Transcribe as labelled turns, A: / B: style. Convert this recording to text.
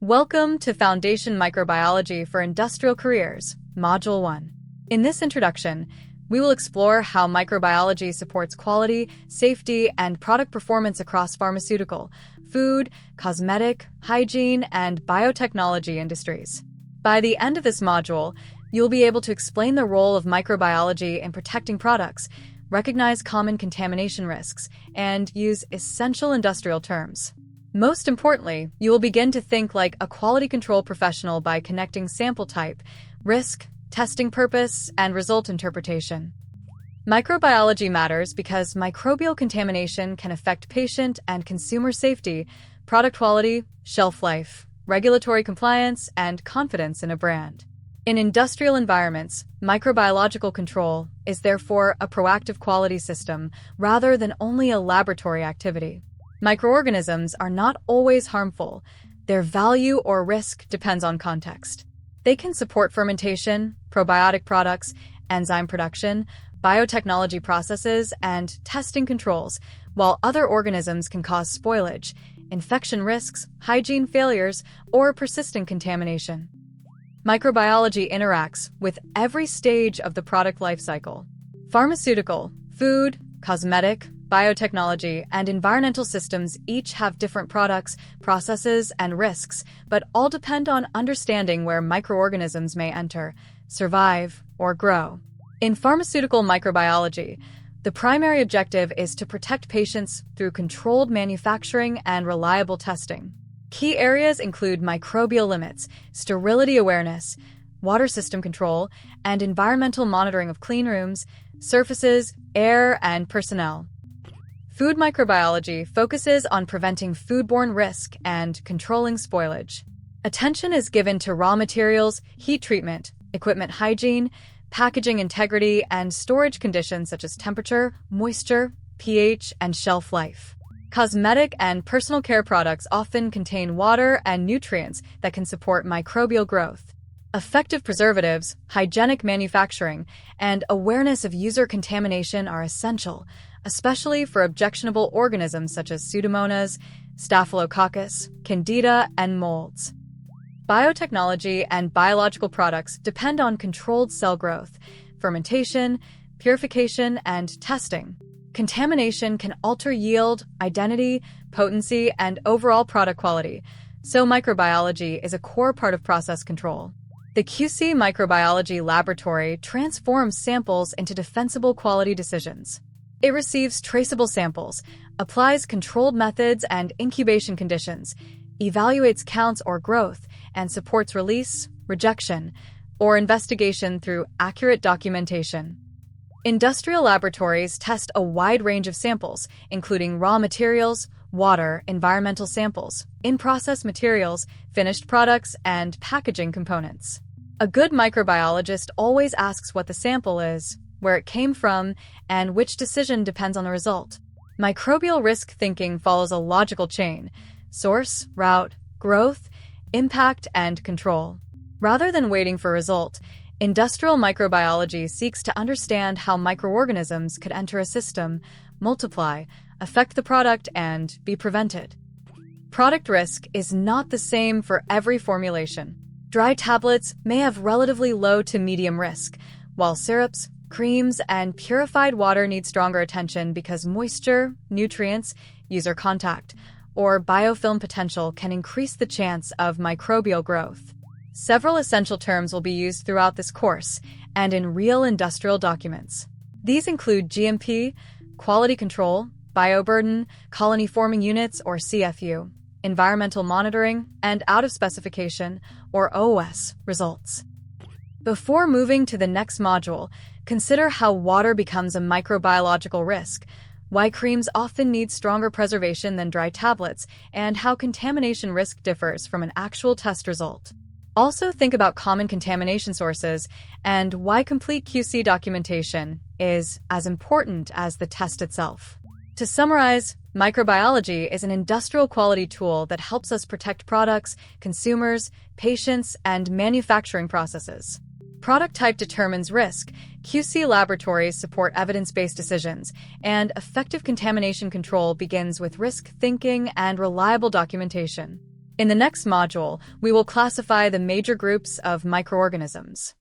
A: Welcome to Foundation Microbiology for Industrial Careers, Module 1. In this introduction, we will explore how microbiology supports quality, safety, and product performance across pharmaceutical, food, cosmetic, hygiene, and biotechnology industries. By the end of this module, you'll be able to explain the role of microbiology in protecting products, recognize common contamination risks, and use essential industrial terms. Most importantly, you will begin to think like a quality control professional by connecting sample type, risk, testing purpose, and result interpretation. Microbiology matters because microbial contamination can affect patient and consumer safety, product quality, shelf life, regulatory compliance, and confidence in a brand. In industrial environments, microbiological control is therefore a proactive quality system rather than only a laboratory activity. Microorganisms are not always harmful. Their value or risk depends on context. They can support fermentation, probiotic products, enzyme production, biotechnology processes, and testing controls, while other organisms can cause spoilage, infection risks, hygiene failures, or persistent contamination. Microbiology interacts with every stage of the product life cycle. Pharmaceutical, food, cosmetic, biotechnology, and environmental systems each have different products, processes, and risks, but all depend on understanding where microorganisms may enter, survive, or grow. In pharmaceutical microbiology, the primary objective is to protect patients through controlled manufacturing and reliable testing. Key areas include microbial limits, sterility awareness, water system control, and environmental monitoring of clean rooms, surfaces, air, and personnel. Food microbiology focuses on preventing foodborne risk and controlling spoilage. Attention is given to raw materials, heat treatment, equipment hygiene, packaging integrity, and storage conditions such as temperature, moisture, pH, and shelf life. Cosmetic and personal care products often contain water and nutrients that can support microbial growth. Effective preservatives, hygienic manufacturing, and awareness of user contamination are essential, especially for objectionable organisms such as Pseudomonas, Staphylococcus, Candida, and molds. Biotechnology and biological products depend on controlled cell growth, fermentation, purification, and testing. Contamination can alter yield, identity, potency, and overall product quality, so microbiology is a core part of process control. The QC microbiology laboratory transforms samples into defensible quality decisions. It receives traceable samples, applies controlled methods and incubation conditions, evaluates counts or growth, and supports release, rejection, or investigation through accurate documentation. Industrial laboratories test a wide range of samples, including raw materials, water, environmental samples, in-process materials, finished products, and packaging components. A good microbiologist always asks what the sample is, where it came from, and which decision depends on the result. Microbial risk thinking follows a logical chain: source, route, growth, impact, and control. Rather than waiting for a result, industrial microbiology seeks to understand how microorganisms could enter a system, multiply, affect the product, and be prevented. Product risk is not the same for every formulation. Dry tablets may have relatively low to medium risk, while syrups, creams, and purified water need stronger attention because moisture, nutrients, user contact, or biofilm potential can increase the chance of microbial growth. Several essential terms will be used throughout this course and in real industrial documents. These include GMP, quality control, bioburden, colony-forming units or CFU, environmental monitoring, and out-of-specification or OS results. Before moving to the next module, consider how water becomes a microbiological risk, why creams often need stronger preservation than dry tablets, and how contamination risk differs from an actual test result. Also think about common contamination sources and why complete QC documentation is as important as the test itself. To summarize, microbiology is an industrial quality tool that helps us protect products, consumers, patients, and manufacturing processes. Product type determines risk, QC laboratories support evidence-based decisions, and effective contamination control begins with risk thinking and reliable documentation. In the next module, we will classify the major groups of microorganisms.